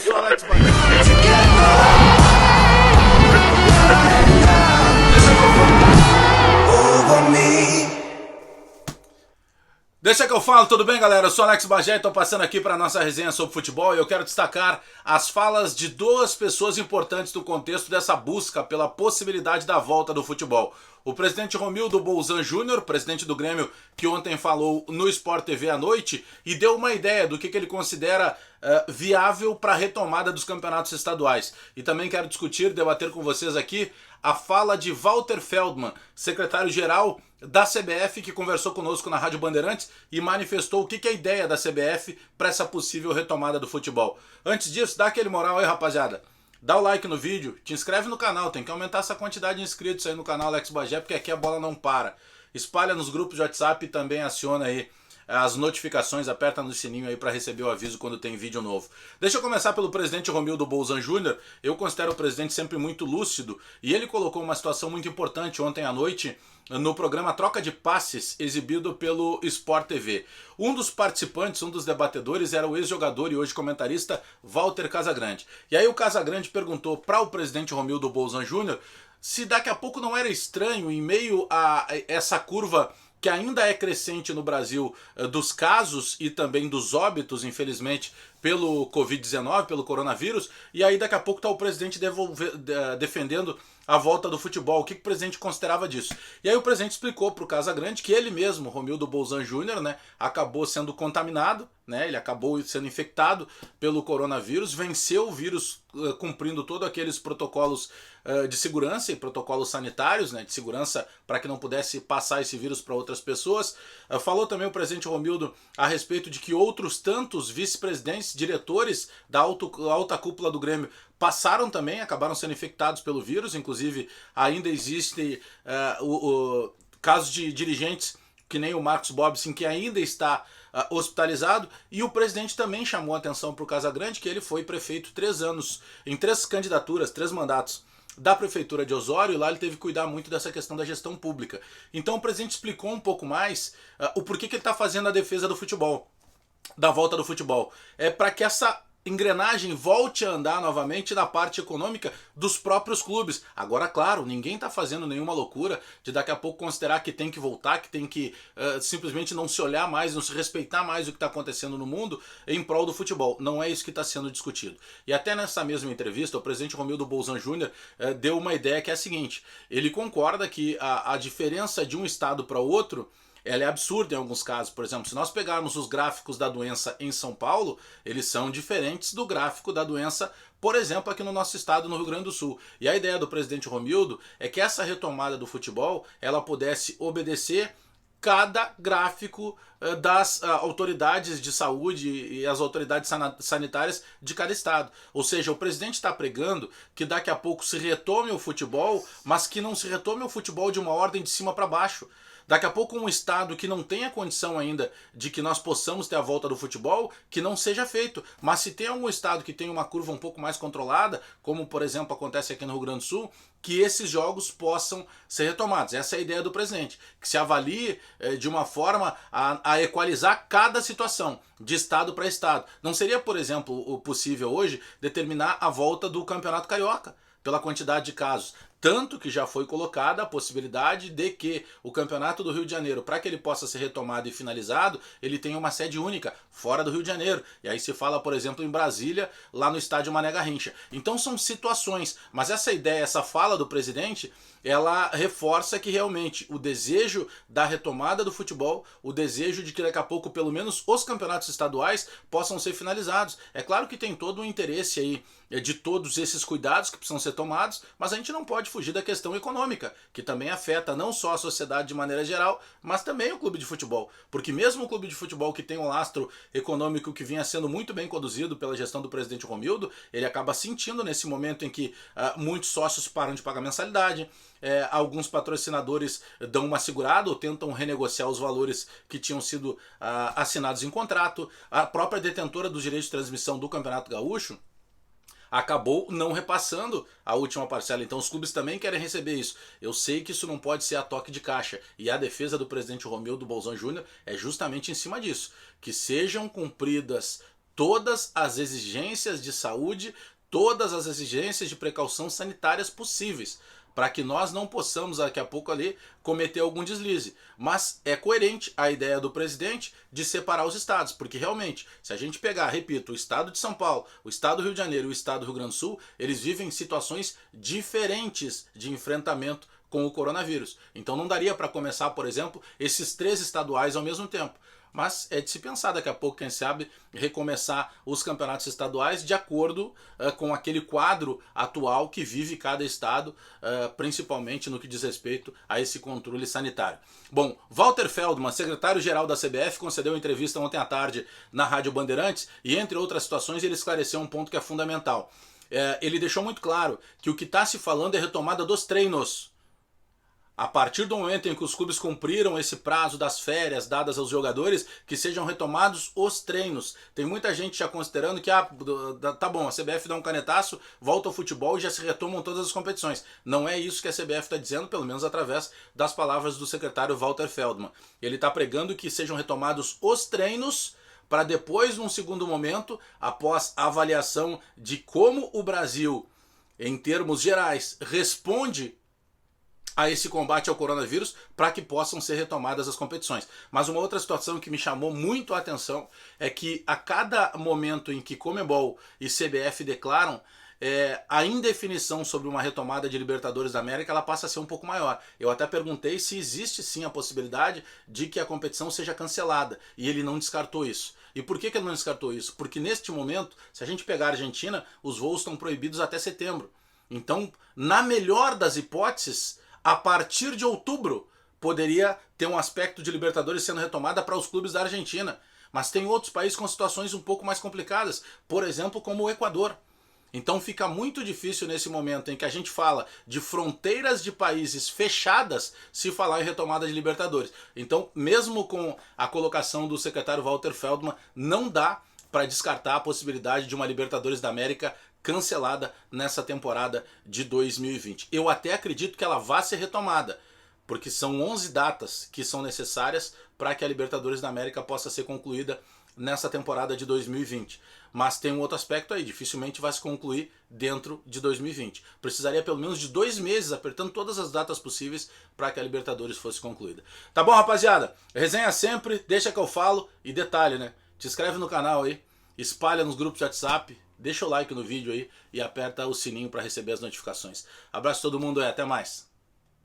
sou Alex Bagé. Deixa que eu falo, tudo bem, galera? Eu sou Alex Bagé e estou passando aqui para a nossa resenha sobre futebol e eu quero destacar as falas de duas pessoas importantes do contexto dessa busca pela possibilidade da volta do futebol. O presidente Romildo Bolzan Júnior, presidente do Grêmio, que ontem falou no Sport TV à noite e deu uma ideia do que ele considera viável para a retomada dos campeonatos estaduais. E também quero discutir, debater com vocês aqui a fala de Walter Feldman, secretário-geral da CBF, que conversou conosco na Rádio Bandeirantes e manifestou o que é a ideia da CBF para essa possível retomada do futebol. Antes disso, dá aquele moral aí, rapaziada. Dá o like no vídeo, te inscreve no canal, tem que aumentar essa quantidade de inscritos aí no canal Alex Bagé, porque aqui a bola não para. Espalha nos grupos de WhatsApp e também aciona aí as notificações, aperta no sininho aí para receber o aviso quando tem vídeo novo. Deixa eu começar pelo presidente Romildo Bolzan Júnior. Eu considero o presidente sempre muito lúcido e ele colocou uma situação muito importante ontem à noite no programa Troca de Passes, exibido pelo Sport TV. Um dos participantes, um dos debatedores, era o ex-jogador e hoje comentarista Walter Casagrande. E aí o Casagrande perguntou para o presidente Romildo Bolzan Júnior se daqui a pouco não era estranho, em meio a essa curva que ainda é crescente no Brasil, dos casos e também dos óbitos, infelizmente, pelo Covid-19, pelo coronavírus, e aí daqui a pouco está o presidente defendendo a volta do futebol. O que o presidente considerava disso? E aí o presidente explicou para o Casagrande que ele mesmo, Romildo Bolzan Júnior, né, acabou sendo contaminado, né, ele acabou sendo infectado pelo coronavírus, venceu o vírus cumprindo todos aqueles protocolos de segurança e protocolos sanitários, né, de segurança para que não pudesse passar esse vírus para outras pessoas. Falou também o presidente Romildo a respeito de que outros tantos vice-presidentes, diretores da alta cúpula do Grêmio passaram também, acabaram sendo infectados pelo vírus. Inclusive ainda existe casos de dirigentes que nem o Marcos Bobsin, que ainda está hospitalizado, e o presidente também chamou a atenção para o Casagrande, que ele foi prefeito 3 anos, em 3 candidaturas, 3 mandatos da prefeitura de Osório, e lá ele teve que cuidar muito dessa questão da gestão pública. Então o presidente explicou um pouco mais o porquê que ele está fazendo a defesa do futebol, da volta do futebol. É para que essa engrenagem volte a andar novamente na parte econômica dos próprios clubes. Agora, claro, ninguém está fazendo nenhuma loucura de daqui a pouco considerar que tem que voltar, que tem que simplesmente não se olhar mais, não se respeitar mais o que está acontecendo no mundo em prol do futebol. Não é isso que está sendo discutido. E até nessa mesma entrevista, o presidente Romildo Bolzan Júnior deu uma ideia que é a seguinte: ele concorda que a diferença de um estado para o outro ela é absurda em alguns casos. Por exemplo, se nós pegarmos os gráficos da doença em São Paulo, eles são diferentes do gráfico da doença, por exemplo, aqui no nosso estado, no Rio Grande do Sul. E a ideia do presidente Romildo é que essa retomada do futebol ela pudesse obedecer cada gráfico das autoridades de saúde e as autoridades sanitárias de cada estado. Ou seja, o presidente está pregando que daqui a pouco se retome o futebol, mas que não se retome o futebol de uma ordem de cima para baixo. Daqui a pouco um estado que não tenha condição ainda de que nós possamos ter a volta do futebol, que não seja feito. Mas se tem algum estado que tem uma curva um pouco mais controlada, como por exemplo acontece aqui no Rio Grande do Sul, que esses jogos possam ser retomados. Essa é a ideia do presidente, que se avalie de uma forma a equalizar cada situação, de estado para estado. Não seria, por exemplo, possível hoje determinar a volta do Campeonato Carioca, pela quantidade de casos. Tanto que já foi colocada a possibilidade de que o Campeonato do Rio de Janeiro, para que ele possa ser retomado e finalizado, ele tenha uma sede única, fora do Rio de Janeiro. E aí se fala, por exemplo, em Brasília, lá no estádio Mané Garrincha. Então são situações, mas essa ideia, essa fala do presidente, ela reforça que realmente o desejo da retomada do futebol, o desejo de que daqui a pouco pelo menos os campeonatos estaduais possam ser finalizados. É claro que tem todo o interesse aí de todos esses cuidados que precisam ser tomados, mas a gente não pode fugir da questão econômica, que também afeta não só a sociedade de maneira geral, mas também o clube de futebol. Porque mesmo o clube de futebol que tem um lastro econômico que vinha sendo muito bem conduzido pela gestão do presidente Romildo, ele acaba sentindo nesse momento em que muitos sócios param de pagar mensalidade, alguns patrocinadores dão uma segurada ou tentam renegociar os valores que tinham sido assinados em contrato. A própria detentora dos direitos de transmissão do Campeonato Gaúcho acabou não repassando a última parcela. Então os clubes também querem receber isso. Eu sei que isso não pode ser a toque de caixa. E a defesa do presidente Romildo Bolzan Júnior é justamente em cima disso. Que sejam cumpridas todas as exigências de saúde, todas as exigências de precaução sanitárias possíveis, para que nós não possamos daqui a pouco ali cometer algum deslize. Mas é coerente a ideia do presidente de separar os estados, porque realmente, se a gente pegar, repito, o estado de São Paulo, o estado do Rio de Janeiro e o estado do Rio Grande do Sul, eles vivem situações diferentes de enfrentamento com o coronavírus. Então não daria para começar, por exemplo, esses 3 estaduais ao mesmo tempo. Mas é de se pensar daqui a pouco, quem sabe, recomeçar os campeonatos estaduais de acordo com aquele quadro atual que vive cada estado, principalmente no que diz respeito a esse controle sanitário. Bom, Walter Feldman, secretário-geral da CBF, concedeu entrevista ontem à tarde na Rádio Bandeirantes e, entre outras situações, ele esclareceu um ponto que é fundamental. Ele deixou muito claro que o que está se falando é retomada dos treinos. A partir do momento em que os clubes cumpriram esse prazo das férias dadas aos jogadores, que sejam retomados os treinos. Tem muita gente já considerando que tá bom, a CBF dá um canetaço, volta ao futebol e já se retomam todas as competições. Não é isso que a CBF está dizendo, pelo menos através das palavras do secretário Walter Feldman. Ele está pregando que sejam retomados os treinos para depois, num segundo momento, após a avaliação de como o Brasil, em termos gerais, responde a esse combate ao coronavírus, para que possam ser retomadas as competições. Mas uma outra situação que me chamou muito a atenção é que a cada momento em que Conmebol e CBF declaram, a indefinição sobre uma retomada de Libertadores da América, ela passa a ser um pouco maior. Eu até perguntei se existe sim a possibilidade de que a competição seja cancelada, e ele não descartou isso. E por que ele não descartou isso? Porque neste momento, se a gente pegar a Argentina, os voos estão proibidos até setembro. Então, na melhor das hipóteses, a partir de outubro poderia ter um aspecto de Libertadores sendo retomada para os clubes da Argentina. Mas tem outros países com situações um pouco mais complicadas, por exemplo, como o Equador. Então fica muito difícil nesse momento em que a gente fala de fronteiras de países fechadas se falar em retomada de Libertadores. Então, mesmo com a colocação do secretário Walter Feldman, não dá para descartar a possibilidade de uma Libertadores da América cancelada nessa temporada de 2020. Eu até acredito que ela vá ser retomada, porque são 11 datas que são necessárias para que a Libertadores da América possa ser concluída nessa temporada de 2020. Mas tem um outro aspecto aí, dificilmente vai se concluir dentro de 2020. Precisaria pelo menos de 2 meses, apertando todas as datas possíveis para que a Libertadores fosse concluída. Tá bom, rapaziada? Resenha sempre, deixa que eu falo. E detalhe, né? Te inscreve no canal aí, espalha nos grupos de WhatsApp, deixa o like no vídeo aí e aperta o sininho para receber as notificações. Abraço a todo mundo e até mais.